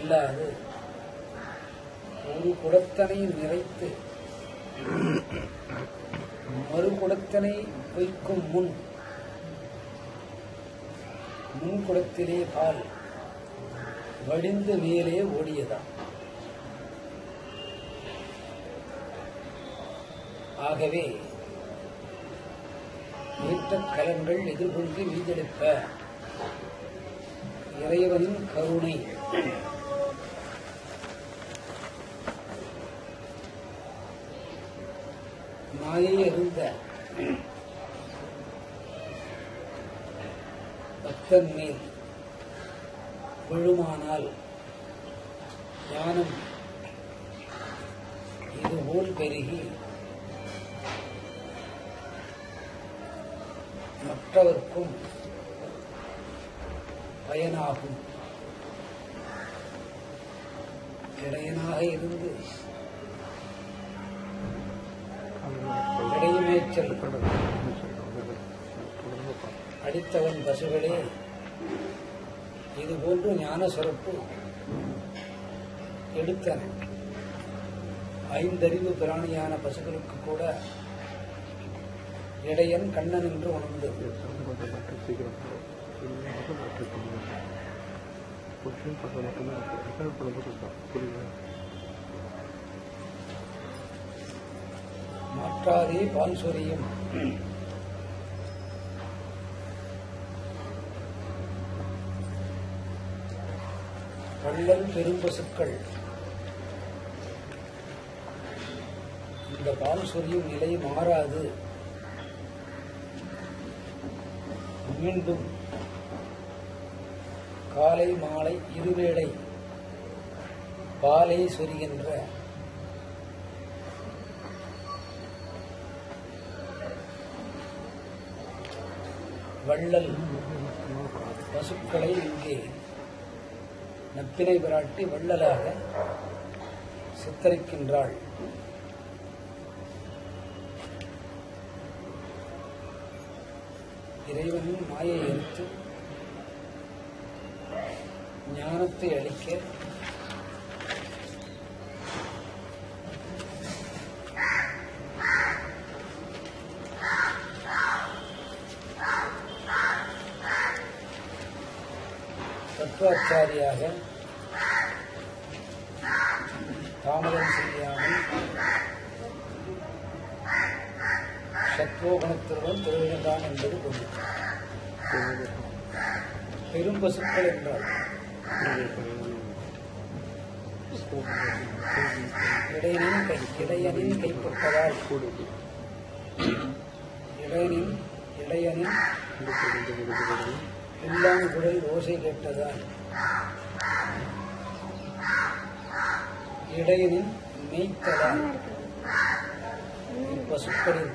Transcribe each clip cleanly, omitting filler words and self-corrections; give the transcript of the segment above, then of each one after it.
இல்லாது ஒரு குடத்தனை நிறைத்து மறு குடத்தனை வைக்கும் முன் குடத்திலே பால் வடிந்து மேலே ஓடியதாம். ஆகவே ஏற்றக் கலன்கள் எதிர்கொண்டு வீதெடுப்ப இறைவனின் கருணை மாயை அறிந்த பக்தன் மேல் விழுமானால் ஞானம் இதுபோல் பெருகி மற்றவர்க்கும் பயனாகும். இடையனாக இருந்து இடைமேச்சல் அடித்தவன் பசுகளே, இதுபோன்று ஞான சிறப்பு எடுத்தன. ஐந்தறிவு பிராணியான பசுகளுக்கு கூட இடையன் கண்ணன் என்று உணர்ந்தது. மாற்றாதே பால் சொரியும் வள்ளல் பெரும்பசுக்கள் இந்த பால் சொரியும் நிலை மாறாது. மீண்டும் காலை மாலை இருவேளை பாலை சொரிகின்ற வள்ளல் பசுக்களை இங்கே நப்பினை பிராட்டி வள்ளலாக சித்தரிக்கின்றாள். இறைவனின் மாயை எடுத்து ஞானத்தை அளிக்க தத்துவாச்சாரியாக தாமதம் செய்யாமல் சத்வோகுணத்துடன் திருவிழந்தான் என்பது பொருள். பெரும்பசுக்கள் என்றால் இடையனின் கைப்பட்டதால் இடையனின் புல்லாங்குழல் ஓசை கேட்டதால் இடையனின் மெய்த்ததால் இப்பசுக்களின்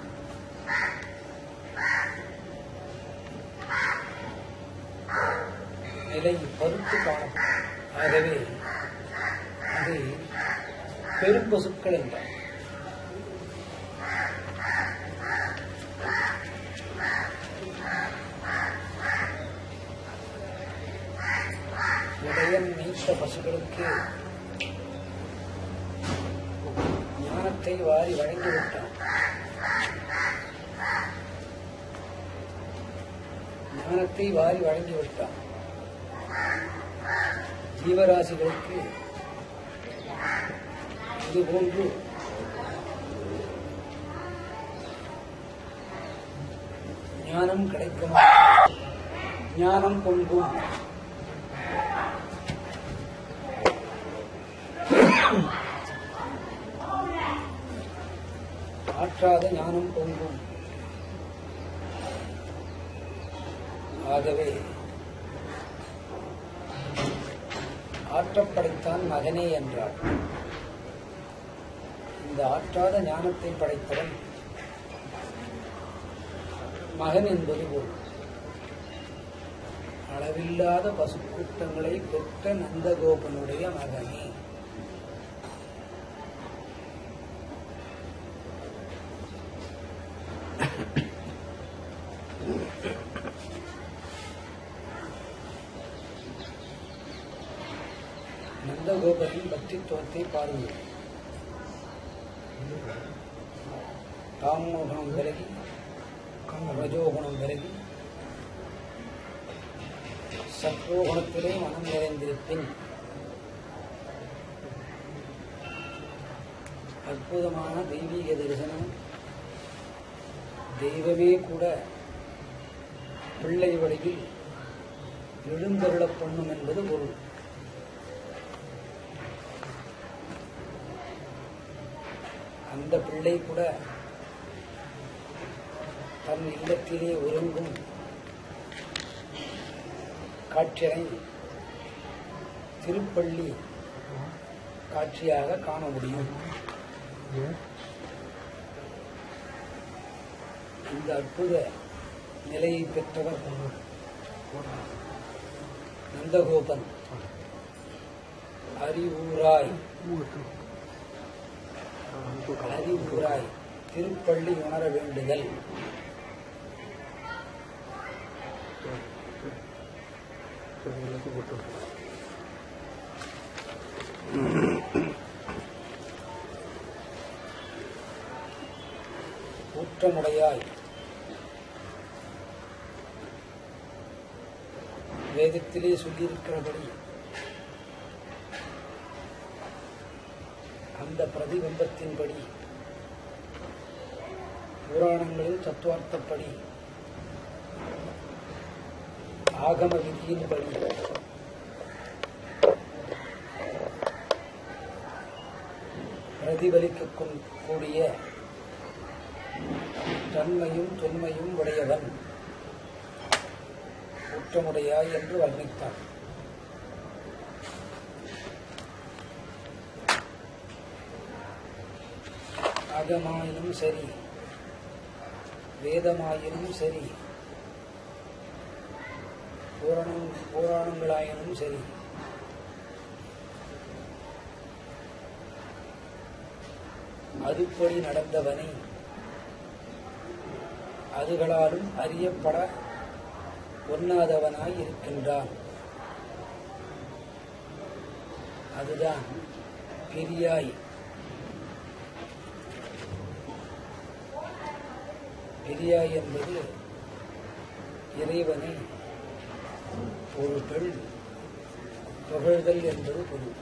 நிலை பருத்து காணப்படும். ஆகவே அது பெரும்பசுக்கள் என்றார். இடையன் நீத்த பசுகளுக்கு ஞானத்தை வாரி வழங்கிவிட்டான். ஞானத்தை வாரி வழங்கிவிட்டான். ஜீவராசிகளுக்கு இதுபோன்று ஞானம் கிடைக்கும். ஞானம் பொங்கும். ஆற்றாத ஞானம் பொங்கும். ஆகவே ஆற்றப்படைத்தான் மகனே என்றார். இந்த ஆற்றாத ஞானத்தை படைத்தவன் மகன் என்பது போல் அளவில்லாத பசுக்கூட்டங்களை பெற்ற நந்தகோபனுடைய மகனே. நந்தகோபரின் பக்தித்துவத்தை பாருங்கள். தாமோகுணம் விலகி ரஜோகுணம் விலகி சத்வோகுணத்திலே மனம் நிறைந்திருப்பின் அற்புதமான தெய்வீக தரிசனம். தெய்வமே கூட பிள்ளை வடிவில் எழுந்தருளப் பண்ணும் என்பது பொருள். அந்த பிள்ளை கூட தன் இல்லத்திலே ஒருங்கும் காட்சியை திருப்பள்ளி காட்சியாக காண முடியும். இந்த அற்புத நிலையை பெற்றவர் நந்தகோபன். அறிவுராய் திருப்பள்ளி உணர வேண்டுதல். ஊற்றமுடையாய் வேதத்திலே சொல்லியிருக்கிறபடி அந்த பிரதிபிம்பத்தின்படி புராணங்களில் தத்துவார்த்தப்படி ஆகம விதியின்படி பிரதிபலிக்கக்கூடிய தன்மையும் தொன்மையும் உடையவன் ஊற்றமுடையாய் என்று வர்ணித்தான். ஆகமாயினும் சரி, வேதமாயினும் சரி, புராணங்களாயினும் சரி, அதுபடி நடந்தவனை அதுகளாலும் அறியப்பட ஒண்ணாதவனாய் இருக்கின்றான். அதுதான் பெரியாய். பெரியாய் என்பது இறைவனை ஒரு புகழ்தல் என்பது பொருள்.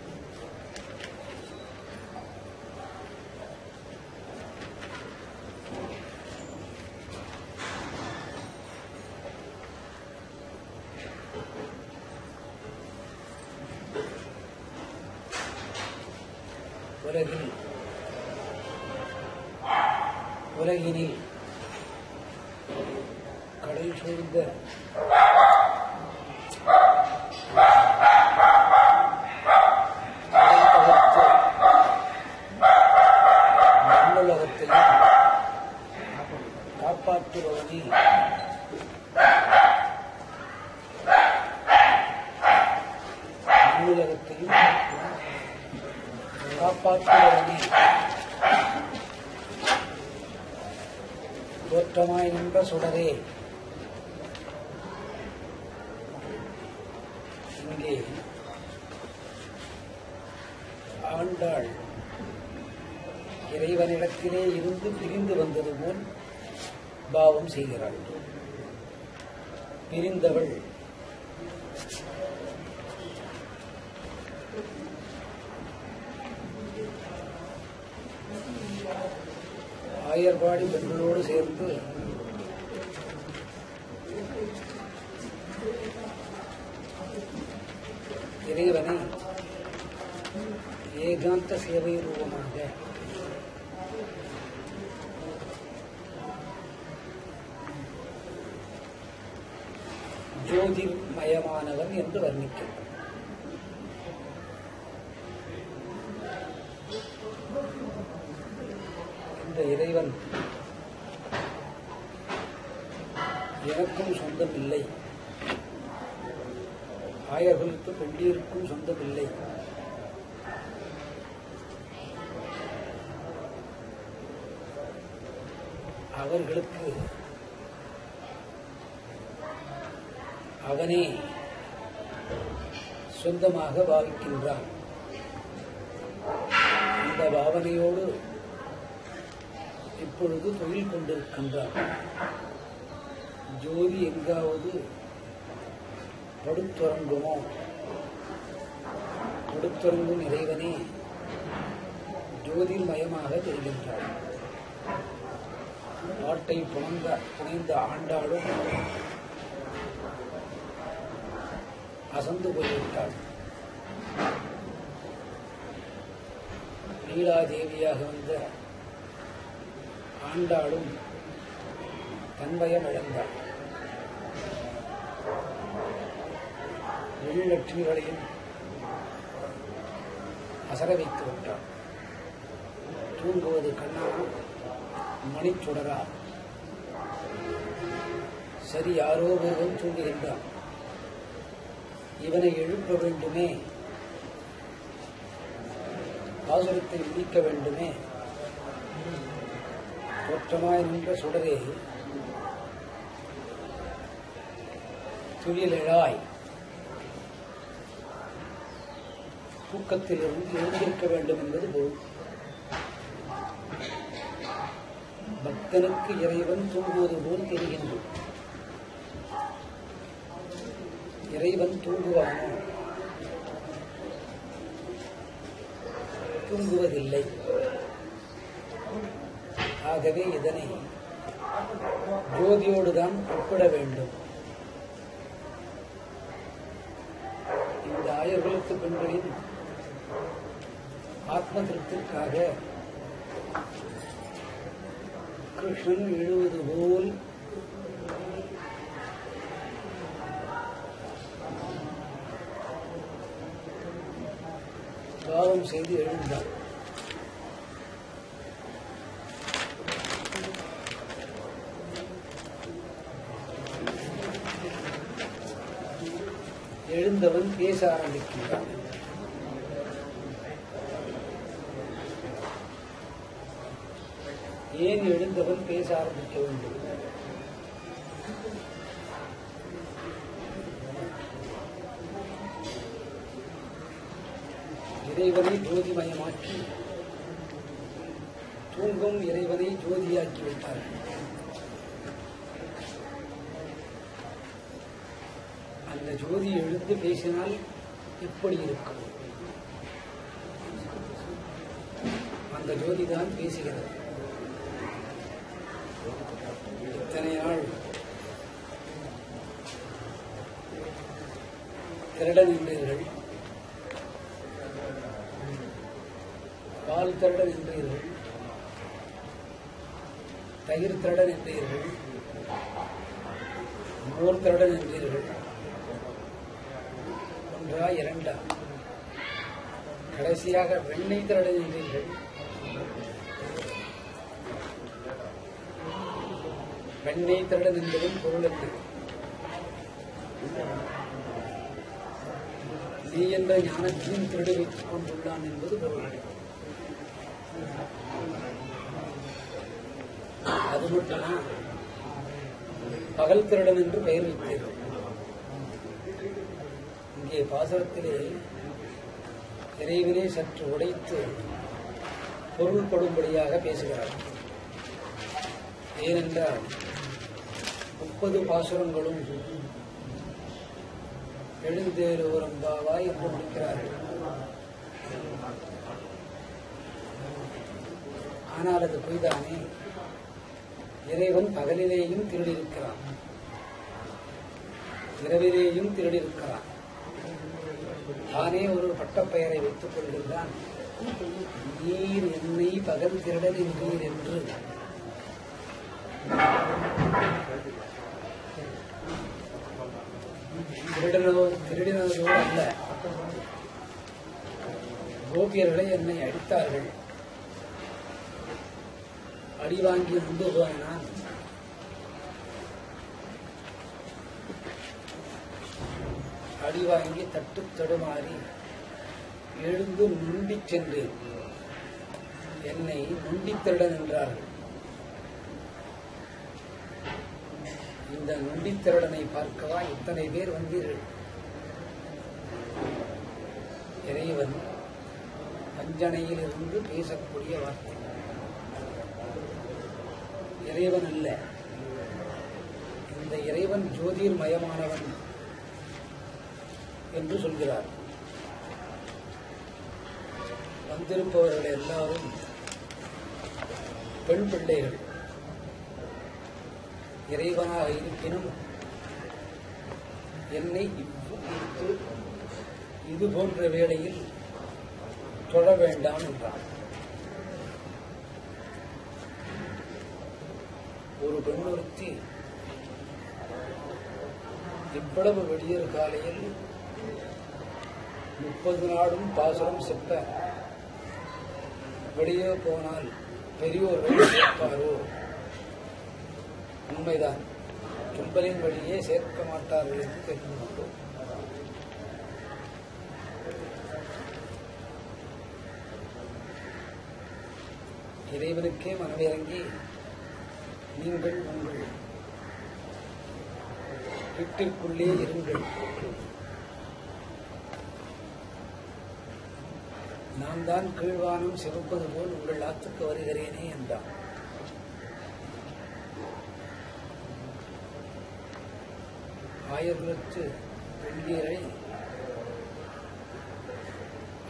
உலகினில் கடல் சூழ்ந்த மண்ணுலகத்தையும் காப்பாற்றுபவனே மண்ணுலகத்தையும் காப்பாற்றுபவனே தோற்றமாய் நின்ற சுடரே. இங்கே ஆண்டாள் இறைவனிடத்திலே இருந்து பிரிந்து வந்தது போல் பாவம் செய்கிறாள். பிரிந்தவள் ஆயர்பாடி பெண்களோடு சேர்ந்து இறைவனை ஏகாந்த சேவை ரூபமாக ஜோதிர்மயமானவன் என்று வர்ணிக்கிறார். இந்த இறைவன் எனக்கும் சொந்தமில்லை, ஆயர்களுக்கு பெண்டிருக்கும் சொந்தமில்லை, அவர்களுக்கு அவனே சொந்தமாக பாவிக்கின்றான். பாவனையோடு இப்பொழுது தொழில் கொண்டிருக்கின்றார். ஜோதி எங்காவது படுத்துறங்குமோ? படுத்துறங்கும் இறைவனே ஜோதிர்மயமாக தெரிகின்றார். பாட்டை புனைந்த ஆண்டாளும் அசந்து போய்விட்டாள். நீலாதேவியாக வந்த ஆண்டாளும் தன்வயம் இழந்தாள். எழிலட்சுமிகளையும் அசர வைத்து விட்டாள். தூங்குவது கண்ணா மணிச்சுடரா? சரி, யாரோ ஒருவன் தூங்குகின்றான். இவனை எழுப்ப வேண்டுமே, பாசுரத்தை முடிக்க வேண்டுமே. தோற்றமாய் நின்ற சுடரே, துயிலெழாய். தூக்கத்திலிருந்து எழுந்திருக்க வேண்டும் என்பது பொருள். பக்தனுக்கு இறைவன் தூங்குவது போல் தெரிகின்றது. இறைவன் தூங்குவானோ? தூங்குவதில்லை. ஆகவே இதனை ஜோதியோடுதான் ஒப்பிட வேண்டும். இந்த ஆயர்களுக்கு பெண்களின் ஆத்ம திருப்திற்காக கிருஷ்ணன் எழுவது போல் பாவம் செய்து எழுந்தார். எழுந்தவன் பேச ஆரம்பிக்கின்றான். ஏன் எழுந்தவன் பேச ஆரம்பிக்க வேண்டும்? இறைவனை ஜோதிமயமாக்கி தூங்கும் இறைவனை ஜோதியாக்கி விட்டார்கள். அந்த ஜோதி எழுந்து பேசினால் எப்படி இருக்கும்? அந்த ஜோதிதான் பேசுகிறது. இத்தனை நாள் திருடன் என்றீர்கள், பால் திருடன் என்றீர்கள், தயிர் திருடன் என்றீர்கள், மோர் திருடன் என்றீர்கள். ஒன்றா இரண்டா? கடைசியாக வெண்ணெய் திருடன் என்றீர்கள். வெண்ணெய் திருடன் என்பதும் பொருள் என்று நீ என்ற ஞானத்தையும் திருடி வைத்துக் கொண்டுள்ளான் என்பது பொருள். அது மட்டுமா, பகல் திருடன் என்று பெயர் வைத்தீர்கள். இங்கே பாசுரத்திலே இறைவனை சற்று உடைத்து பொருள்படும்படியாக பேசுகிறார். ஏனென்றால் 30 பாசுரங்களும் எழுந்தேலோரம் பாவாய் என்று முடிக்கிறார்கள். ஆனால் அது பொய்தானே. இறைவன் பகலிலேயும் திருடியிருக்கிறான், இரவிலேயும் திருடியிருக்கிறான். தானே ஒரு பட்டப்பெயரை வைத்துக் கொள்கின்றான். நீர் என்னை பகல் திருடன் என்றீர் என்று. திருடினதோடு அல்ல, கோபியர்களை என்னை அடித்தார்கள். அடி வாங்கி முந்து போனான். அடி வாங்கி தட்டு தடுமாறி எழுந்து நுண்டிச் சென்றேன். என்னை நுண்டித்திருடன் என்றார்கள். இந்த நுண்டித்திருடனை பார்க்கவா இத்தனை பேர் வந்தீர்கள்? இறைவன் வஞ்சனையிலிருந்து பேசக்கூடிய வார்த்தை. இறைவன் அல்ல, இந்த இறைவன் ஜோதிர்மயமானவன் என்று சொல்கிறார். வந்திருப்பவர்கள் எல்லாரும் பெண் பிள்ளைகள். இறைவனாக இருப்பினும் என்னை இது போன்ற வேளையில் தொழ வேண்டாம் என்றார். ஒரு பெண்ணொருத்தி இவ்வளவு விடியற் காலையில் 30 நாளும் பாசுரம் செப்ப வெளியே போனால் பெரியோர்கள் சேர்ப்பாரோ? உண்மைதான், தும்பலின் வழியே சேர்க்க மாட்டார்கள் என்று தெரிந்து கொண்டோம். இறைவனுக்கே மனமிறங்கி நீங்கள் உங்கள் வீட்டிற்குள்ளே இருங்கள், நான் தான் கீழ்வானம் சிவப்பது போல் உங்கள் ஆத்துக்கு வருகிறேனே என்றான். ஆயர்களுக்கு பெண்களை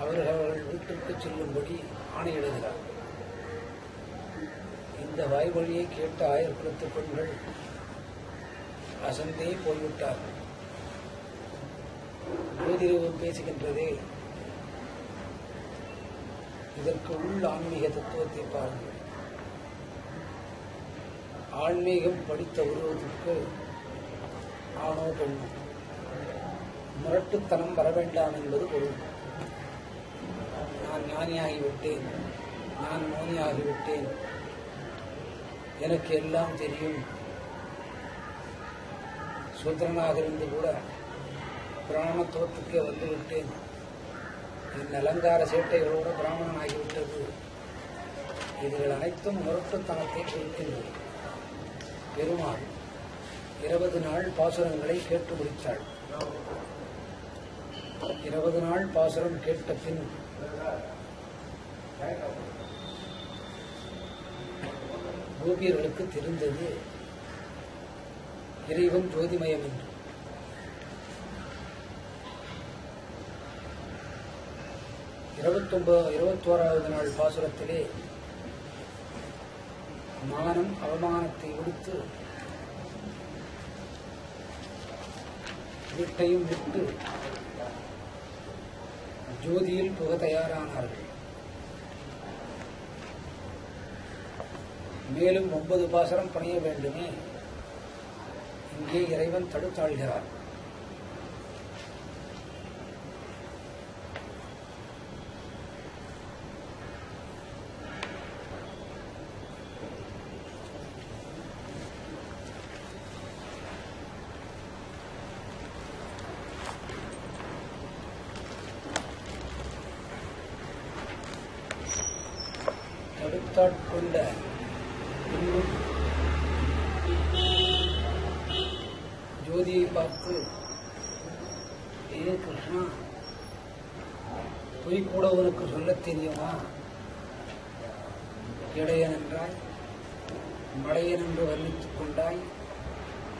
அவர்கள் வீட்டிற்கு செல்லும்படி ஆணையிடுகிறார். இந்த வாய்மொழியை கேட்ட ஆயர்குலத்து பெண்கள் அசந்தே போய்விட்டார்கள். ஜோதிடமும் பேசுகின்றதே, இதற்கு உள் ஆன்மீக தத்துவத்தை பாருங்கள். ஆன்மீகம் படித்த ஒருவருக்கு ஆணோ பெண்ணோ முரட்டுத்தனம் வர வேண்டாம் என்பது பொருள். நான் ஞானியாகிவிட்டேன், நான் மோனியாகிவிட்டேன், எனக்கு எல்லாம் தெரியும், சூத்திரனாக இருந்து கூட பிராமணத்துவத்துக்கே வந்துவிட்டேன், என் அலங்கார சேட்டைகளோடு பிராமணன் ஆகிவிட்டது, இதுகள் அனைத்தும் முரட்டுத்தனத்தை குறிக்கின்றது. பெருமாள் 20 நாள் பாசுரங்களை கேட்டு முடித்தாள். 20 நாள் பாசுரம் கேட்ட பின் கோபியர்களுக்கு தெரிந்தது இறைவன் ஜோதிமயம் என்று. இருபத்தோராவது நாள் பாசுரத்திலே மானம் அவமானத்தை விடுத்து வீட்டையும் விட்டு ஜோதியில் புக தயாரானார்கள். மேலும் 9 பாசுரம் பணிய வேண்டுமே, இங்கே இறைவன் தடுத்தாள்கிறார். தடுத்தாட்கொண்ட இன்னும் ஜோதியை பார்த்து, ஏ கிருஷ்ணா, பொய் கூட உனக்கு சொல்ல தெரியுமா? இடையன் என்றாய், மடையன் என்று வர்ணித்துக் கொண்டாய்,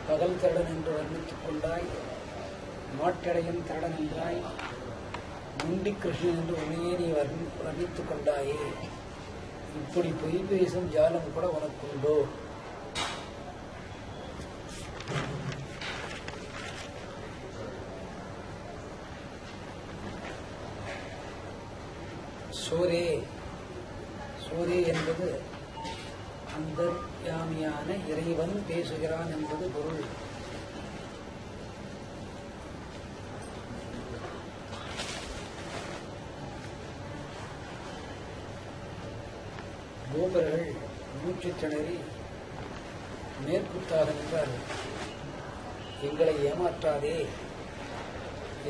பகல் திருடன் என்று வர்ணித்துக் கொண்டாய், மாட்டடையன் திருடன் என்றாய், முண்டி கிருஷ்ணன் என்று உன்னையே நீ வர்ணித்துக் கொண்டாயே, இப்படி பொய் பேசும் ஜாலம் கூட உனக்குண்டோ? சோரே, சோரே என்பது அந்தர்யாமியான இறைவன் பேசுகிறான் என்பது பொருள். கோபர்கள் மூச்சு திணறி மேற்குத்தாக நின்றார்கள். எங்களை ஏமாற்றாதே,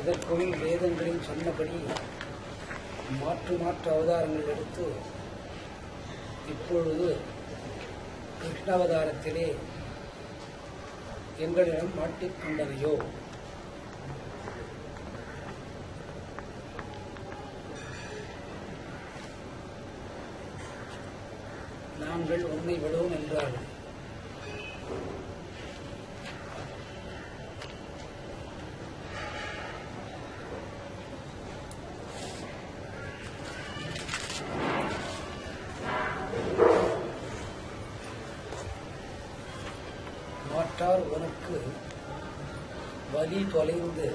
இதற்குள் வேதங்களில் சொன்னபடி மாற்று அவதாரங்கள் எடுத்து இப்பொழுது கிருஷ்ணாவதாரத்திலே எங்களிடம் மாட்டிக்கொண்டனையோ? நாங்கள் உன்னை விடுவோம் என்றார்கள். மாற்றார் உனக்கு வலி தொலைந்து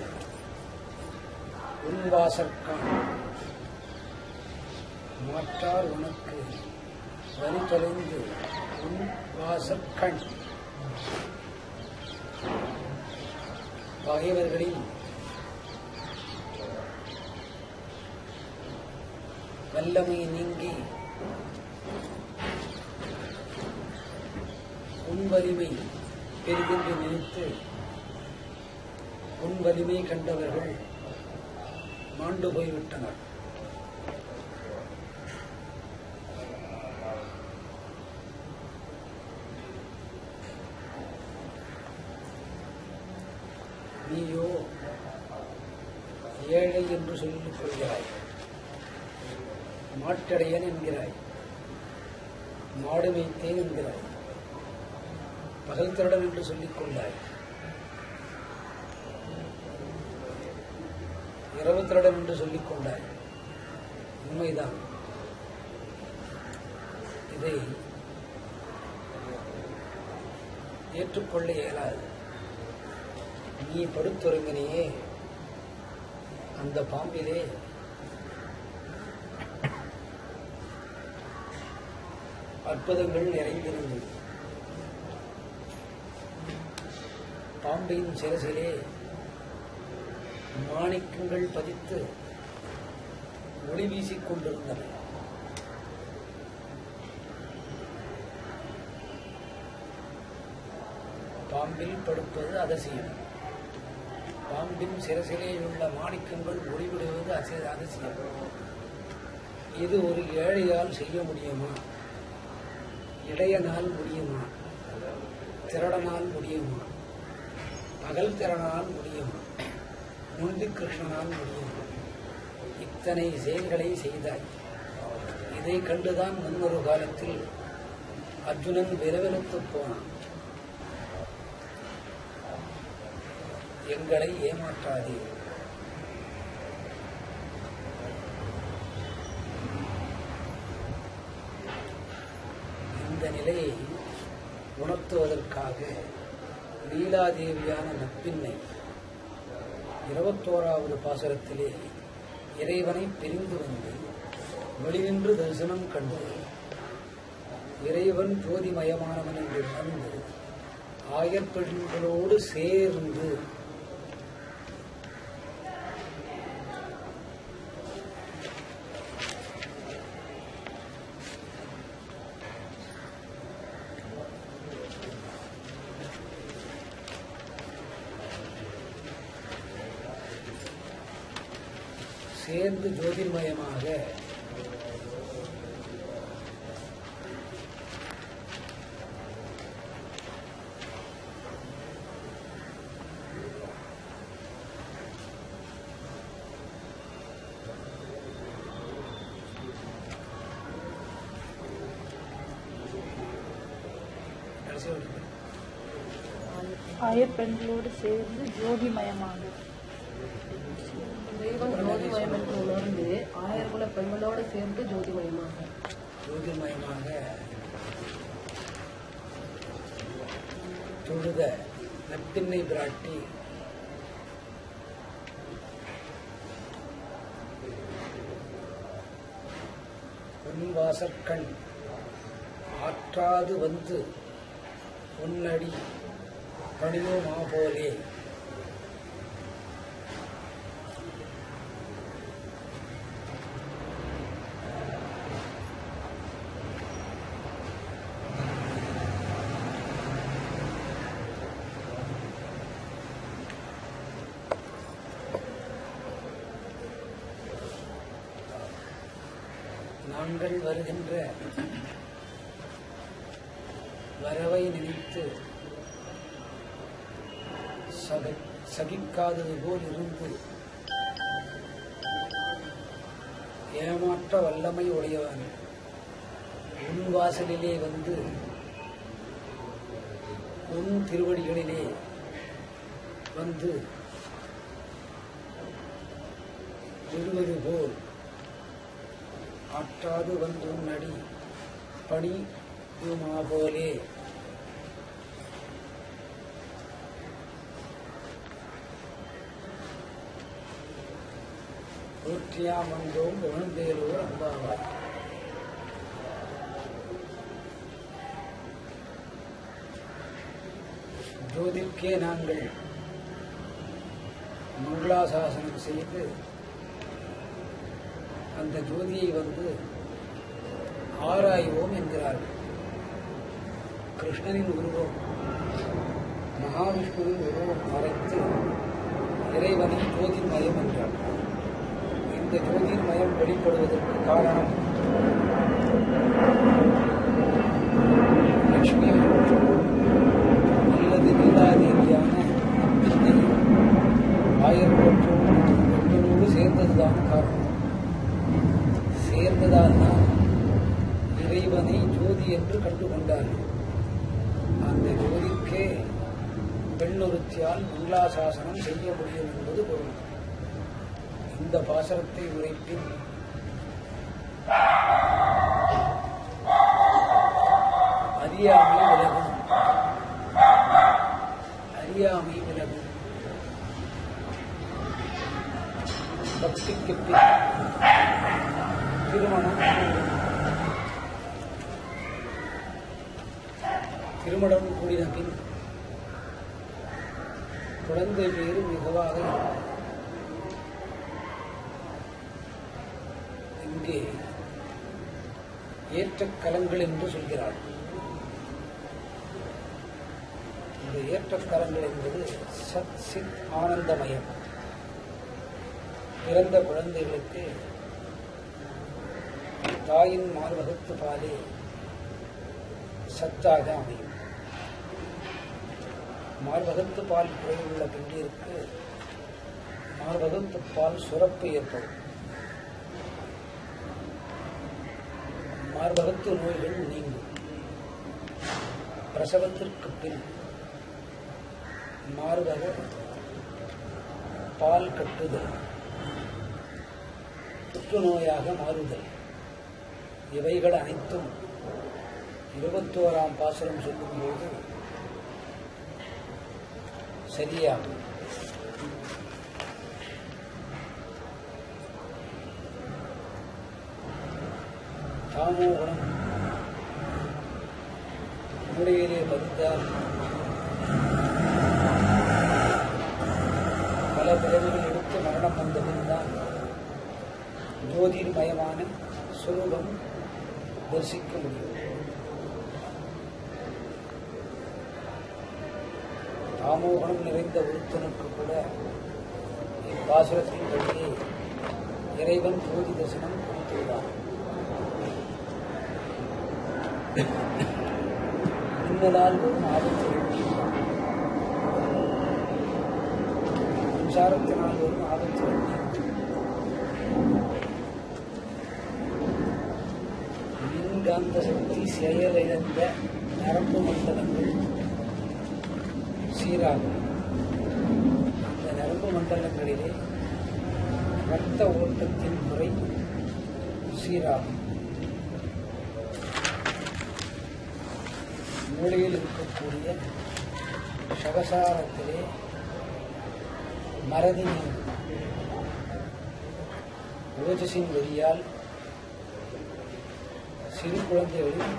உன்வாசற்கான். மாற்றார் உனக்கு வலி தொலைந்து உன் வாசற்கண். பகைவர்களின் வல்லமை நீங்கி உன் வலிமை பெரிதென்று நினைத்து உன் வலிமை கண்டவர்கள் மாண்டு போய்விட்டனர். நீயோ ஏழை என்று சொல்லிக் கொள்கிறாய், மாட்டடையன் என்கிறாய், மாடு மேய்த்தேன் என்கிறாய், பகல் திருடன் என்று சொல்லிக் கொண்டாய், இரவு திருடன் என்று சொல்லிக் கொண்டாய். உண்மைதான். இதை ஏற்றுக்கொள்ள இயலாது. நீ படுத்துறங்கினையே அந்த பாம்பிலே அற்புதங்கள் நிறைந்திருந்தது. பாம்பின் சிரசிலே மாணிக்கங்கள் பதித்து ஒளி வீசிக் கொண்டிருந்தன. பாம்பில் படுப்பது அதிசயம். பாம்பின் சிரசிலே உள்ள மாணிக்கங்கள் ஒளிவிடுவது அதிசயம். இது ஒரு ஏழையால் செய்ய முடியுமா? இடையனால் முடியுமா? திரடனால் முடியுமா? பகல் திறனால் முடியுமா? முந்தி கிருஷ்ணனால் முடியுமா? இத்தனை செயல்களை செய்தாய். இதை கண்டுதான் முன்னொரு காலத்தில் அர்ஜுனன் விரவிலத்துப் போனான். எங்களை ஏமாற்றாதே. இந்த நிலையை உணர்த்துவதற்காக லீலாதேவியான நப்பின்னை 21வது பாசுரத்திலே இறைவனை பிரிந்து வந்து வெளிநின்று தரிசனம் கண்டு இறைவன் ஜோதிமயமானவன் என்று உணர்ந்து ஆயர்பெண்களோடு சேர்ந்து ஜோதிர்மயமாக ஆயர்பெண்களோடு சேர்ந்து ஜோதிமயமாக தெய்வம் ஜோதிமயம் என்று உணர்ந்து ஆயர்குல பெண்களோடு சேர்ந்து ஜோதிமயமாக தொழுத நப்பின்னை பிராட்டி உன்வாசற்கண் ஆற்றாது வந்து உன்னடி பணியோமா போலே நாங்கள் வருகின்ற வரவை நினைத்து சகிக்காதது போல் இருந்து ஏமாற்ற வல்லமை உடையவன் உன் வாசலிலே வந்து உன் திருவடிகளிலே வந்து விடுவது போல் ஆற்றாது வந்து உன் அடி பணி போலே ஊற்றியாம் வந்தோம் உணர்ந்தேலோர் அம்பாவாய். ஜோதிக்கே நாங்கள் மங்களாசாசனம் செய்து அந்த ஜோதியை வந்து ஆராய்வோம் என்கிறார்கள். கிருஷ்ணனின் உருவம் மகாவிஷ்ணுவின் உருவம் மறைத்து இறைவனை ஜோதிர்மயம் என்றார். இந்த ஜோதிர்மயம் வெளிப்படுவதற்கு காரணம் லட்சுமி அல்லது நீலாதேவியான கிருஷ்ணனை ஆயிரத்தோற்றும் பெண்களோடு சேர்ந்ததுதான் காரணம். சேர்ந்ததால் தான் இறைவனை ஜோதி என்று கண்டுகொண்டார்கள். அந்த ஜோதிக்கே பெண்ணொருத்தியால் மங்களாசாசனம் செய்ய முடியும் என்பது பொருள். இந்த பாசனத்தை உரைப்பின் அறியாமை விலகும். அறியாமை விலகும். பக்திக்கு பின் திருமணம் கூடின பின் குழந்தை பேரு மிகவாக இங்கே ஏற்ற கலங்கள் என்று சொல்கிறார். இந்த ஏற்ற கலங்கள் என்பது சத் சித் ஆனந்தமயம். பிறந்த குழந்தைகளுக்கு தாயின் மார்பகத்து பாலே சத்தாக அமையும். மார்பகத்து பால் குறைவுள்ள பெண்ணிற்கு மார்பகத்து பால் சுரப்பு ஏற்படும். மார்பகத்து நோய்கள் நீங்கும். பிரசவத்திற்கு பின் மார்பக பால் கட்டுதல், புற்றுநோயாக மாறுதல், இவைகள் அனைத்தும் 21ஆம் பாசுரம் சொல்லும்போது சரியாகும். தாமோகுணம் மூளையிலே பதித்தால் பல பிறவிகள் எடுத்து மரணம் வந்தபின்தான் ஜோதிர்மயமான சுரூபம் தரிசிக்க முடியும். தாமோகுணம் நிறைந்த ஒருத்தனுக்கு கூட இப்பாசுரத்தின் வழியே இறைவன் ஜோதி தரிசனம் கொடுத்துள்ளார். மின்னலால் வரும் ஆபத்துகள், மின்சாரத்தினால் வரும் ஆபத்துகள், மின்காந்த சக்தி செயலிழந்த நரம்பு மண்டலங்கள் சீராகும். அந்த நரம்பு மண்டலங்களிலே இரத்த ஓட்டத்தின் முறை சீராகும். மூளையில் இருக்கக்கூடிய சகசாரத்திலே மறதி நீங்கும். ஓஜஸின் வழியால் சிறு குழந்தைகளில்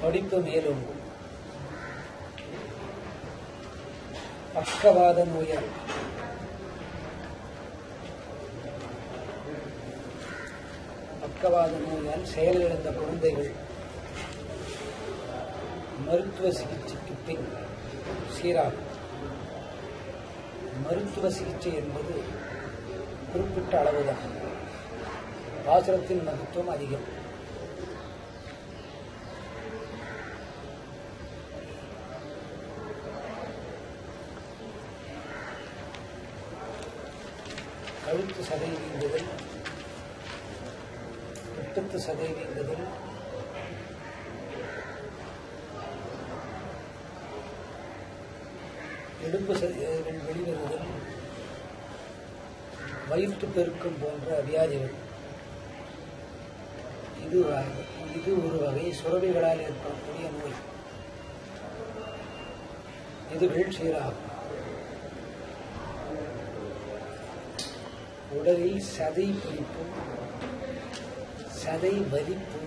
படிப்பு மேலோங்கும். பக்கவாத நோயால் செயலிழந்த குழந்தைகள் மருத்துவ சிகிச்சைக்கு பின் சீராகும். மருத்துவ சிகிச்சை என்பது குறிப்பிட்ட அளவுதான். பாசுரத்தின் மகத்துவம் அதிகம். கழுத்து சதை நீங்குதல், பிட்டத்து சதை நீங்குதல், எலும்பு சதைகள் வெளிவருதல், வயிற்று பெருக்கம் போன்ற வியாதிகள். இது ஒரு வகை சுரபிகளால் ஏற்படக்கூடிய நோய். இதுகள் சீராகும். உடலில் சதை பிடிப்பு, சதை வலிப்பு,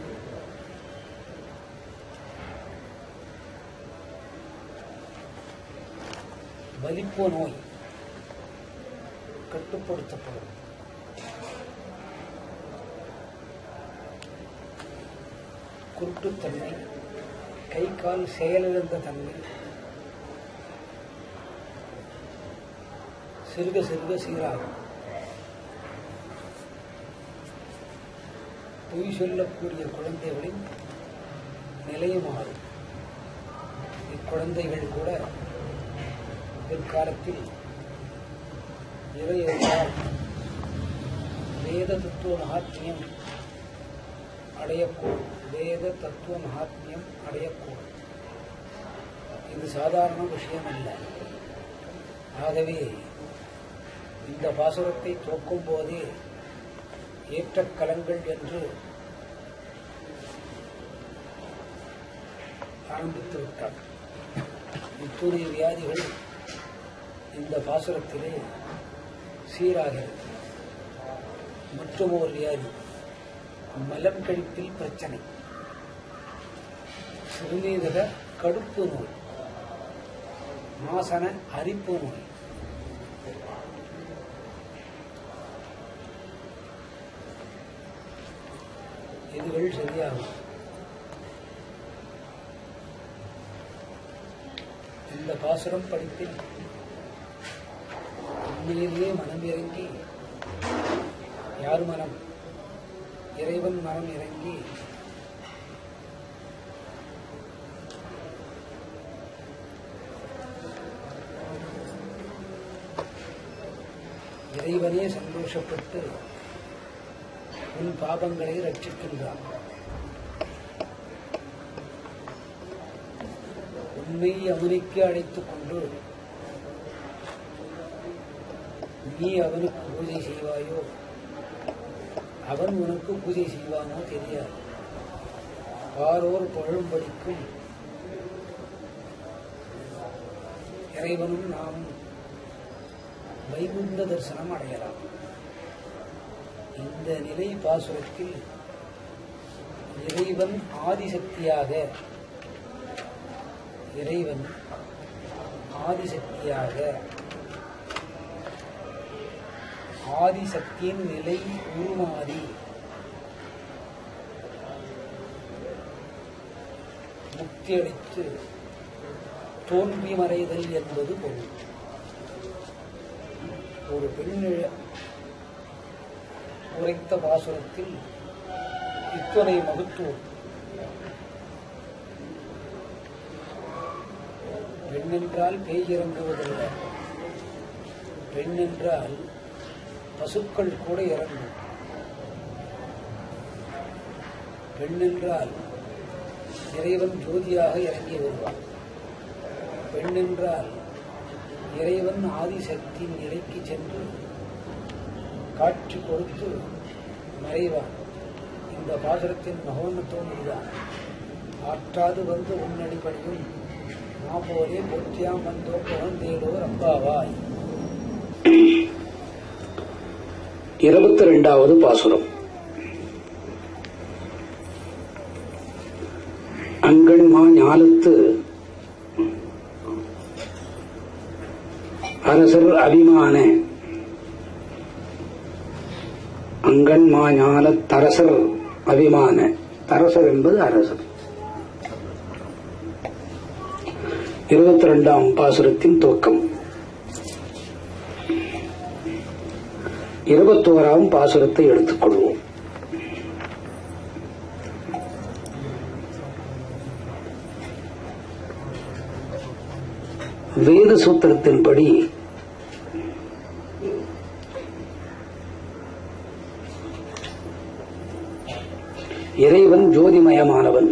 வலிப்பு நோய் கட்டுப்படுத்தப்படும். குருட்டுத்தன்மை, கை கால் செயலிழந்த தன்மை சிறுக சிறுக சீராகும். பொய் சொல்லக்கூடிய குழந்தைகளின் நிலையை மாறும். இக்குழந்தைகள் கூட பிற்காலத்தில் இறையர்களால் வேத தத்துவ மகாத்மியம் அடையக்கூடும். வேத தத்துவ மகாத்மியம் அடையக்கூடும். இது சாதாரண விஷயம் அல்ல. ஆகவே இந்த பாசுரத்தை துவக்கும் போதே ஏற்றக்கலங்கள் என்று ஆரம்பித்து விட்டார். இத்துணை வியாதிகள் இந்த பாசுரத்திலே சீராகிறது. மற்றும் ஒரு வியாதி, மலம் கழிப்பில் பிரச்சனை, சிறுநீரக கடுப்பு நோய், மாசன அரிப்பு நோய், இதுகள் சரியாகும். இந்த பாசுரம் படிப்பில் உண்மையிலேயே மனம் இறங்கி, யார் மனம்? இறைவன் மனம் இறங்கி இறைவனே சந்தோஷப்பட்டு உன் பாபங்களை ரட்சிக்கின்றான். உன்னை அவனுக்கு அழைத்துக் கொண்டு நீ அவனுக்கு பூஜை செய்வாயோ, அவன் உனக்கு பூஜை செய்வானோ தெரியாது. பாரோர் புகழும்படிக்கும் இறைவனும் நாம் வைகுந்த தரிசனம் அடையலாம். இந்த நிலை பாசுரத்தில் இறைவன் ஆதிசக்தியாக ஆதிசக்தியின் நிலை உருமாறி முக்தியளித்து தோன்றி மறைதல் என்பது பொருள். ஒரு பெண் உரைத்த பாசுரத்தில் இத்துணை மகத்துவம். பெண் என்றால் பேய் இறங்குவதில்லை. பெண் என்றால் பசுக்கள் கூட இறங்கும். பெண் என்றால் இறைவன் ஜோதியாக இறங்கி வருவான். பெண் என்றால் இறைவன் ஆதிசக்தி நிலைக்கு சென்று காட்சி கொடுத்து மறைவான். இந்த பாசுரத்தின் மகோன்னத்துவம் இதுதான். ஆற்றாது வந்து உன்னடிப்படியும் மாபோரே போற்றியாம் வந்தோ புகழ்ந்தேலோ ரம்பாவாய். 22வது பாசுரம். அங்கண்மா ஞாலத்து அரசர் அபிமான. அங்கண்மா ஞாலத்தரசர் அபிமான. தரசர் என்பது அரசர். 22ஆம் பாசுரத்தின் துவக்கம். 21ஆம் பாசுரத்தை எடுத்துக் கொள்வோம். வேத சூத்திரத்தின்படி இறைவன் ஜோதிமயமானவன்.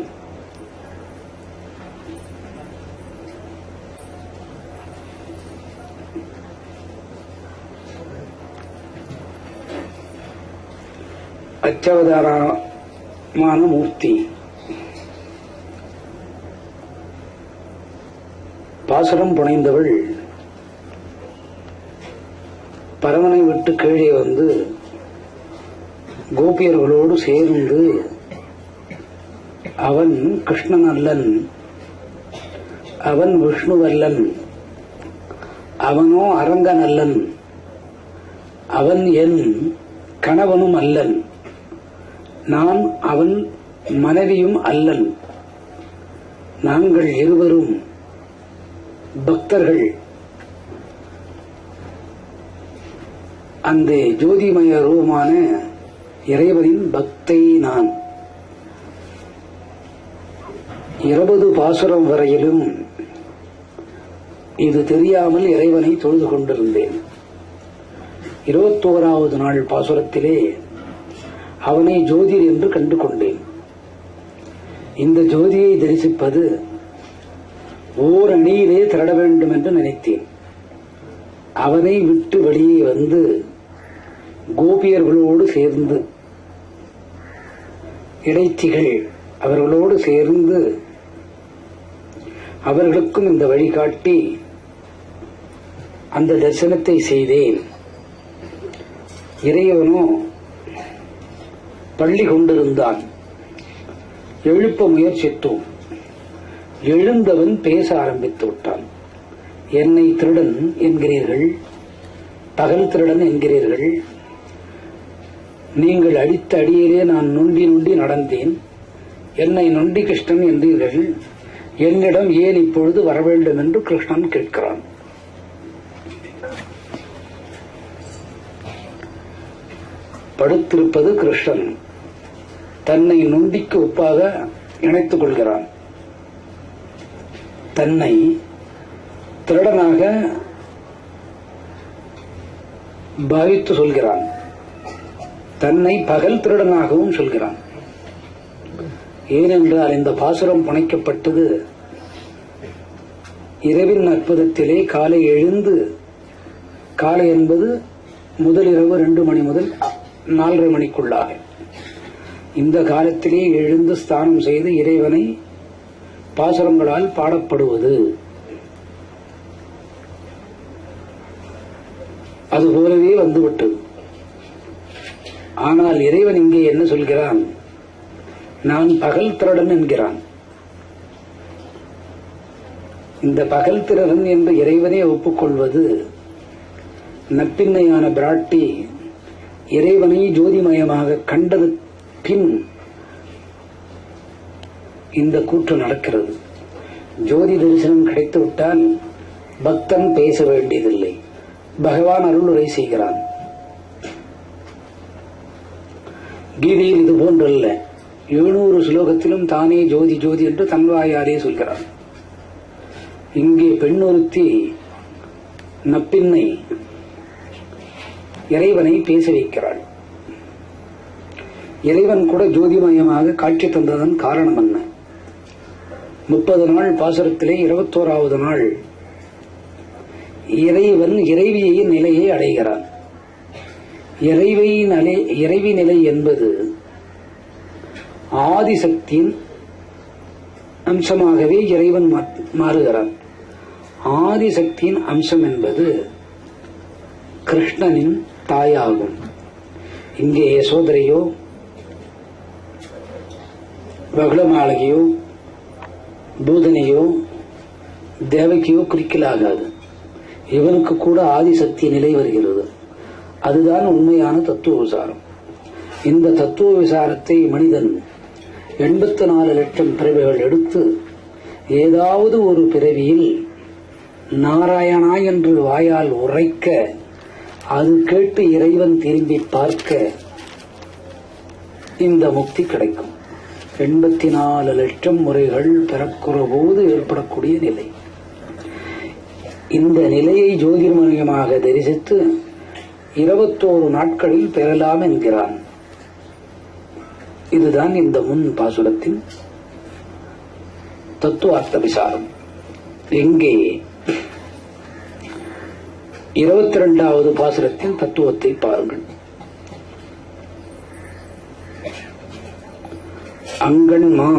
அச்சவதாரமான மூர்த்தி. பாசுரம் புனைந்தவள் பரமனை விட்டு கீழே வந்து கோபியர்களோடு சேர்ந்து அவன் கிருஷ்ணன் அல்லன், அவன் விஷ்ணுவல்லன், அவனோ அரங்கன் அல்லன், அவன் என் கணவனும் அல்லன், நான் அவன் மனைவியும் அல்லன், நாங்கள் இருவரும் பக்தர்கள். அந்த ஜோதிமய ரூபமான இறைவனின் பக்தை நான். 20 பாசுரம் வரையிலும் இது தெரியாமல் இறைவனை தொழுது கொண்டிருந்தேன். 21வது நாள் பாசுரத்திலே அவனை ஜோதிர் என்று கண்டு கொண்டேன். இந்த ஜோதியை தரிசிப்பது ஓர் அணியிலே திரட வேண்டும் என்று நினைத்தேன். அவனை விட்டு வெளியே வந்து கோபியர்களோடு சேர்ந்து, இடைத்திகள் அவர்களோடு சேர்ந்து அவர்களுக்கும் இந்த வழிகாட்டி அந்த தரிசனத்தை செய்தேன். இறைவனோ பள்ளி கொண்டிருந்தான். எழுப்ப முயற்சித்தோம். எழுந்தவன் பேச ஆரம்பித்து விட்டான். என்னை திருடன் என்கிறீர்கள், பகல் திருடன் என்கிறீர்கள், நீங்கள் அடித்த அடியிலே நான் நொண்டி நொண்டி நடந்தேன், என்னை நொண்டி கிருஷ்ணன் என்றீர்கள், என்னிடம் ஏன் இப்பொழுது வர வேண்டும் என்று கிருஷ்ணன் கேட்கிறான். படுத்திருப்பது கிருஷ்ணன். தன்னை நொண்டிக்கு ஒப்பாக இணைத்துக் கொள்கிறான். தன்னை திருடனாக பாவித்து சொல்கிறான். தன்னை பகல் திருடனாகவும் சொல்கிறான். ஏனென்றால் இந்த பாசுரம் புனைக்கப்பட்டது இரவின் அற்புதத்திலே காலை எழுந்து, காலை என்பது முதல் இரவு 2 மணி முதல் 4:30 மணிக்குள்ளாக இந்த காலத்திலே எழுந்து ஸ்தானம் செய்து இறைவனை பாசுரங்களால் பாடப்படுவது. அதுபோலவே வந்துவிட்டது. ஆனால் இறைவன் இங்கே என்ன சொல்கிறான்? நான் பகல் திருடன் என்கிறான். இந்த பகல் திருடன் என்று இறைவனே ஒப்புக்கொள்வது நப்பின்னையான பிராட்டி இறைவனை ஜோதிமயமாக கண்டது பின் இந்த கூற்று நடக்கிறது. ஜோதி தரிசனம் கிடைத்துவிட்டால் பக்தன் பேச வேண்டியதில்லை, பகவான் அருளுரை செய்கிறான். கீதையில் இது போன்றல்ல. 700 ஸ்லோகத்திலும் தானே ஜோதி ஜோதி என்று தன்வாயாரே சொல்கிறான். இங்கே பெண்ணொருத்தி நப்பின்னை இறைவனை பேச வைக்கிறாள். இறைவன் கூட ஜோதிமயமாக காட்சி தந்ததன் காரணம் என்ன? 30 நாள் பாசுரத்திலே 21வது நாள் இறைவன் இறைவியின் நிலையை அடைகிறான். இறைவி நிலை என்பது ஆதிசக்தியின் அம்சமாகவே இறைவன் மாறுகிறான். ஆதிசக்தியின் அம்சம் என்பது கிருஷ்ணனின் தாயாகும். இங்கே யசோதரையோ பகுளமாளிகையோ பூதனையோ தேவகியோ குறிக்கலாகாது. இவனுக்கு கூட ஆதிசக்தி நிலை வருகிறது. அதுதான் உண்மையான தத்துவ விசாரம். இந்த தத்துவ விசாரத்தை மனிதன் 84 லட்சம் பிறவிகள் எடுத்து ஏதாவது ஒரு பிறவியில் நாராயணா என்று வாயால் உரைக்க, அது கேட்டு இறைவன் திரும்பி பார்க்க இந்த முக்தி கிடைக்கும். 84 லட்சம் முறைகள் பிறக்கிற போது ஏற்படக்கூடிய நிலை. இந்த நிலையை ஜோதிர்மயமாக தரிசித்து 21 நாட்களில் பெறலாம் என்கிறான். இதுதான் இந்த முன் பாசுரத்தின் தத்துவார்த்த விசாரம். எங்கே 22வது பாசுரத்தின் தத்துவத்தை பாருங்கள். அங்கண்மா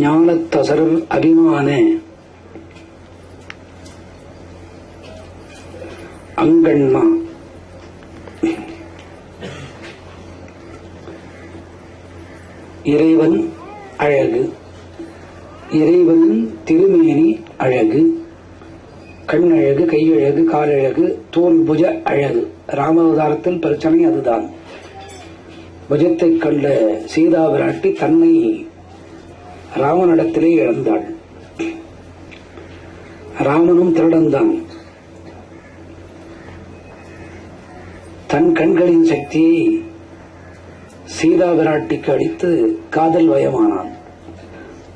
ஞானத்தசரர் அபிமான அங்கண்மா இறைவன் அழகு, இறைவனின் திருமேனி அழகு, கண் அழகு, கையழகு, காலழகு, தோல் புஜ அழகு. ராமாவதாரத்தில் பிரச்சனை அதுதான். புஜத்தை கண்ட சீதா பிராட்டி தன்னை ராமனிடத்திலே இழந்தாள். ராமனும் திருடன்தான். தன் கண்களின் சக்தியை சீதா பிராட்டிக்கு அளித்து காதல் வயமானான்.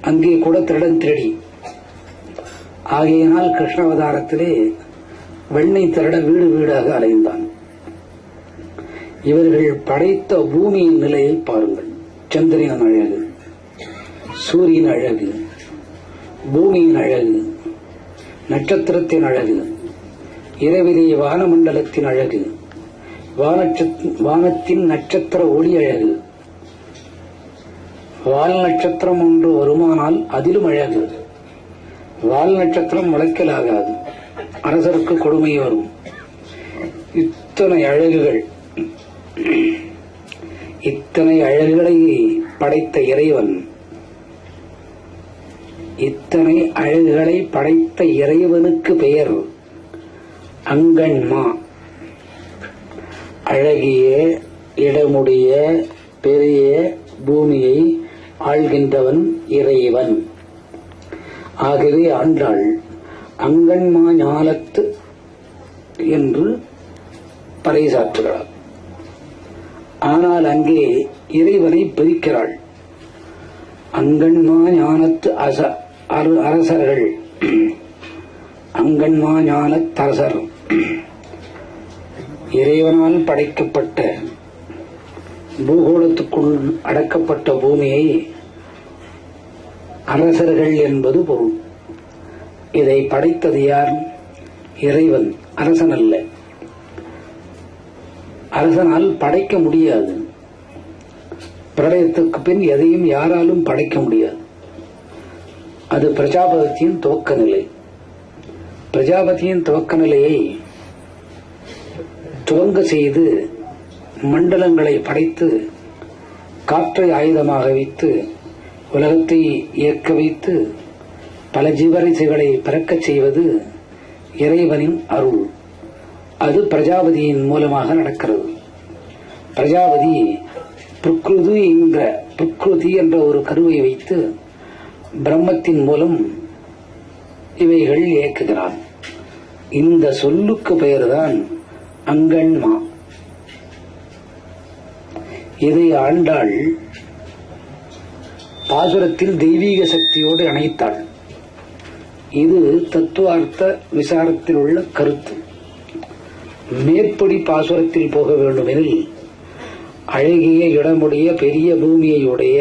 அங்கே கூட திருடன் திருடி. ஆகையினால் கிருஷ்ணாவதாரத்திலே வெண்ணை திருட வீடு வீடாக அலைந்தான். இவர்கள் படைத்த பூமியின் நிலையை பாருங்கள். சந்திரனின் அழகு, சூரியன் அழகு, பூமியின் அழகு, நட்சத்திரத்தின் அழகு, இரவிலே வானமண்டலத்தின் அழகு, வானத்தின் நட்சத்திர ஒளி அழகு. வால் நட்சத்திரம் ஒன்று வருமானால் அதிலும் அழகு. வால் நட்சத்திரம் முளைக்கலாகாது, அரசருக்கு கொடுமை வரும். இத்தனை அழகுகள், இத்தனை அழகுகளை படைத்த இறைவன், இத்தனை அழகுகளை படைத்த இறைவனுக்கு பெயர் அங்கண்மா. அழகிய இடமுடைய பெரிய பூமியை ஆள்கின்றவன் இறைவன். ஆகவே ஆண்டாள் அங்கண்மா ஞானத்து என்று பறைசாற்றுகிறாள். ஆனால் அங்கே இறைவனை பிரிக்கிறாள். அங்கண்மா ஞானத்து அரசர்கள், அங்கண்மா ஞானத்தரசர், இறைவனால் படைக்கப்பட்ட பூகோளத்துக்குள் அடக்கப்பட்ட பூமியை அரசர்கள் என்பது பொருள். இதை படைத்தது யார்? இறைவன், அரசன் அல்ல. அரசனால் படைக்க முடியாது. பிரளயத்துக்கு பின் எதையும் யாராலும் படைக்க முடியாது. அது பிரஜாபதியின் துவக்க நிலை. பிரஜாபதியின் துவக்க நிலையை துவங்க செய்து மண்டலங்களை படைத்து காற்றை ஆயுதமாக வைத்து உலகத்தை இயக்க வைத்து பல ஜீவராசிகளை பிறக்கச் செய்வது இறைவனின் அருள். அது பிரஜாபதியின் மூலமாக நடக்கிறது. பிரஜாபதி பிரகிருதி என்ற ஒரு கருவை வைத்து பிரம்மத்தின் மூலம் இவைகள் இயக்குகிறான். இந்த சொல்லுக்கு பெயர்தான் அங்கண்மா. இதை ஆண்டாள் பாசுரத்தில் தெய்வீக சக்தியோடு இணைத்தாள். இது தத்துவார்த்த விசாரத்தில் உள்ள கருத்து. மேற்படி பாசுரத்தில் போக வேண்டுமெனில் அழகிய இடமுடைய பெரிய பூமியையுடைய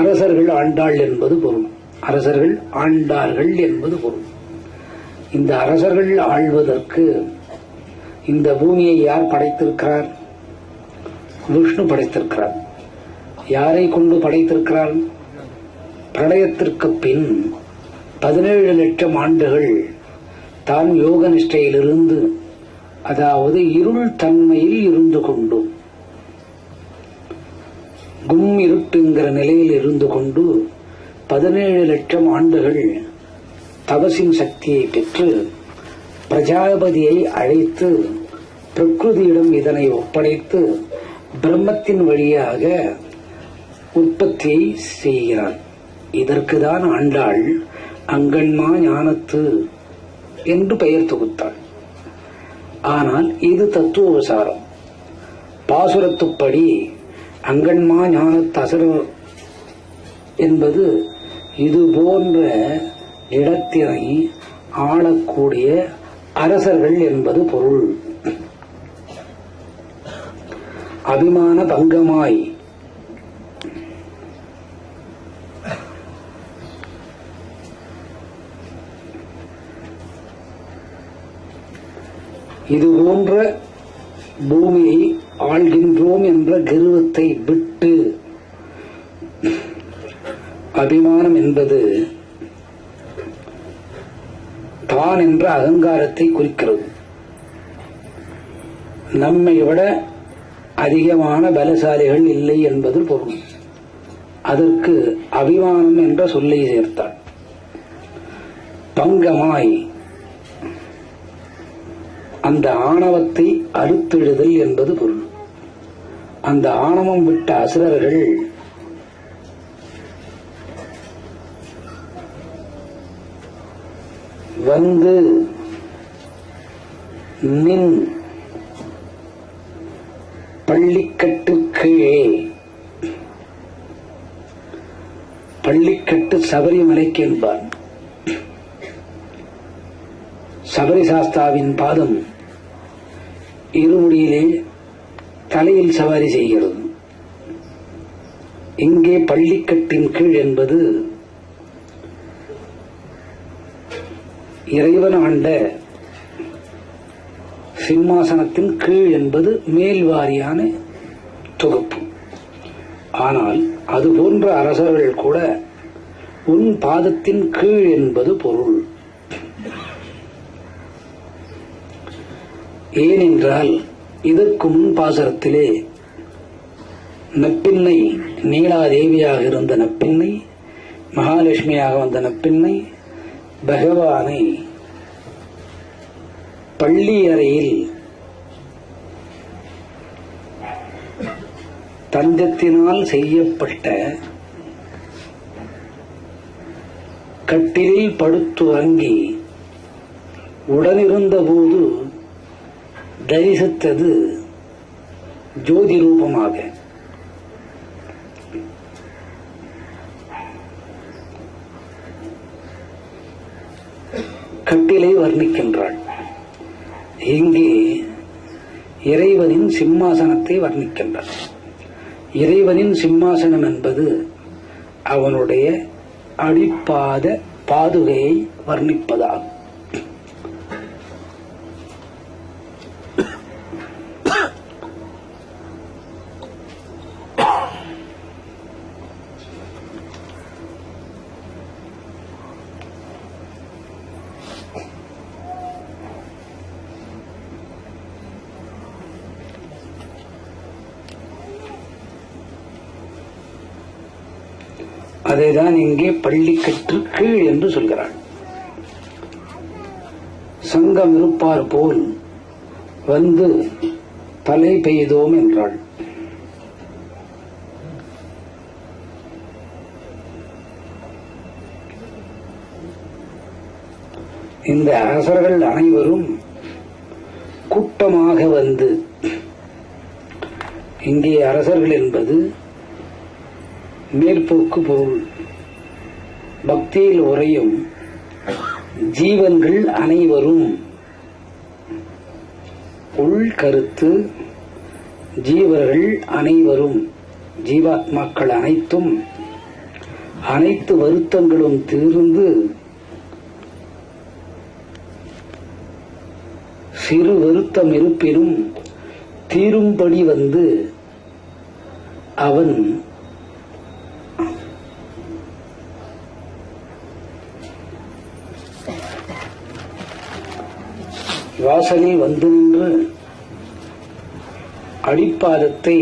அரசர்கள் ஆண்டாள் என்பது பொருள். அரசர்கள் ஆண்டார்கள் என்பது பொருள். இந்த அரசர்கள் ஆள்வதற்கு இந்த பூமியை யார் படைத்திருக்கிறார்? விஷ்ணு படைத்திருக்கிறார். யாரை கொண்டு படைத்திருக்கிறார்? பிரளயத்திற்கு பின் 17 லட்சம் ஆண்டுகள் தான் யோக நிஷ்டையிலிருந்து, அதாவது இருள் தன்மையில் இருந்து கொண்டு, கும் இருட்டுங்கிற நிலையில் இருந்து கொண்டு 17 லட்சம் ஆண்டுகள் தபசின் சக்தியை பெற்று பிரஜாபதியை அழைத்து பிரகிருதியிடம் இதனை ஒப்படைத்து பிரம்மத்தின் வழியாக உற்பத்தியை செய்கிறார். இதற்குதான் ஆண்டாள் அங்கண்மா ஞானத்து என்று பெயர் தொகுத்தாள். ஆனால் இது தத்துவ விசாரம். பாசுரத்துப்படி அங்கண்மா ஞானத்து அசரர் என்பது இது போன்ற இடத்தினை ஆளக்கூடிய அரசர்கள் என்பது பொருள். அபிமான பங்கமாய் இது போன்ற பூமியை ஆள்கின்றோம் என்ற கர்வத்தை விட்டு அபிமானம் என்பது தான் என்ற அகங்காரத்தை குறிக்கிறது. நம்மை விட அதிகமான பலசாலிகள் இல்லை என்பது பொருள். அதற்கு அபிமானம் என்ற சொல்லை சேர்த்தார். பங்கமாய் அந்த ஆணவத்தை அறுத்திடுதல் என்பது பொருள். அந்த ஆணவம் விட்ட அசுரர்கள் வந்து நின் பள்ளிக்கட்டு கீழே, பள்ளிக்கட்டு சபரிமலைக்கு என்பார். சபரி சாஸ்தாவின் பாதம் இருமுடியிலே தலையில் சவாரி செய்கிறது. இங்கே பள்ளிக்கட்டின் கீழ் என்பது இறைவன் ஆண்ட சிம்மாசனத்தின் கீழ் என்பது மேல்வாரியான தொகுப்பு. ஆனால் அதுபோன்ற அரசர்கள் கூட உன் பாதத்தின் கீழ் என்பது பொருள். ஏனென்றால் இதற்கு முன் பாசரத்திலே நப்பின்னை நீலாதேவியாக இருந்த நப்பின்னை, மகாலட்சுமியாக வந்த நப்பின்னை பகவானை பள்ளி அறையில் தந்தத்தினால் செய்யப்பட்ட கட்டிலில் படுத்துறங்கி உடனிருந்த போது தரிசித்தது ஜோதி ரூபமாக. கட்டிலை வர்ணிக்கின்றாள். இங்கே இறைவனின் சிம்மாசனத்தை வர்ணிக்கின்றார். இறைவனின் சிம்மாசனம் என்பது அவனுடைய அடிப்பாத பாதுகையை வர்ணிப்பதாகும். அதைதான் இங்கே பள்ளிக்கட்டு கீழ் என்று சொல்கிறாள். சங்கம் இருப்பார் போல் வந்து தலை பெய்தோம் என்றாள். இந்த அரசர்கள் அனைவரும் கூட்டமாக வந்து, இங்கே அரசர்கள் என்பது மேற்போக்கு பொருள். பக்தியில் உறையும் ஜீவன்கள் அனைவரும், உள்கருத்து ஜீவர்கள் அனைவரும், ஜீவாத்மாக்கள் அனைத்தும் அனைத்து வருத்தங்களும் தீர்ந்து சிறு வருத்தம் இருப்பினும் தீரும்படி வந்து அவன் வாசலில் வந்து நின்று அடிப்பாதத்தை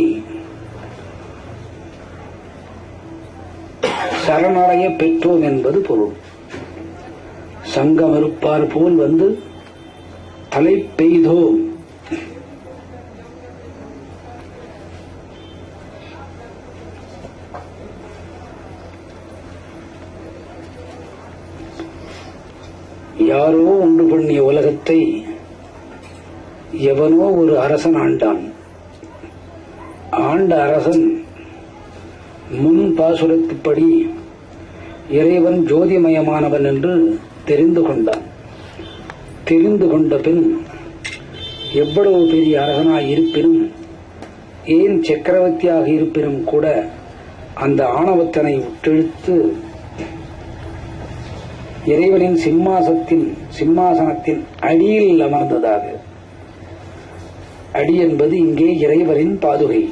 சரணடைய பெற்றோம் என்பது பொருள். சங்கம் இருப்பார் போல் வந்து தலை பெய்தோம். யாரோ உண்டு பண்ணிய உலகத்தை எவனோ ஒரு அரசன் ஆண்டான். ஆண்ட அரசன் முன் பாசுரத்துப்படி இறைவன் ஜோதிமயமானவன் என்று தெரிந்து கொண்டான். தெரிந்து கொண்ட பின் எவ்வளவு பெரிய அரசனாய் இருப்பினும், ஏன் சக்கரவர்த்தியாக இருப்பினும் கூட அந்த ஆணவத்தனை விட்டெழுத்து இறைவனின் சிம்மாசனத்தின் அடியில் அமர்ந்ததாக அடி என்பது இங்கே இறைவரின் பாதுகை.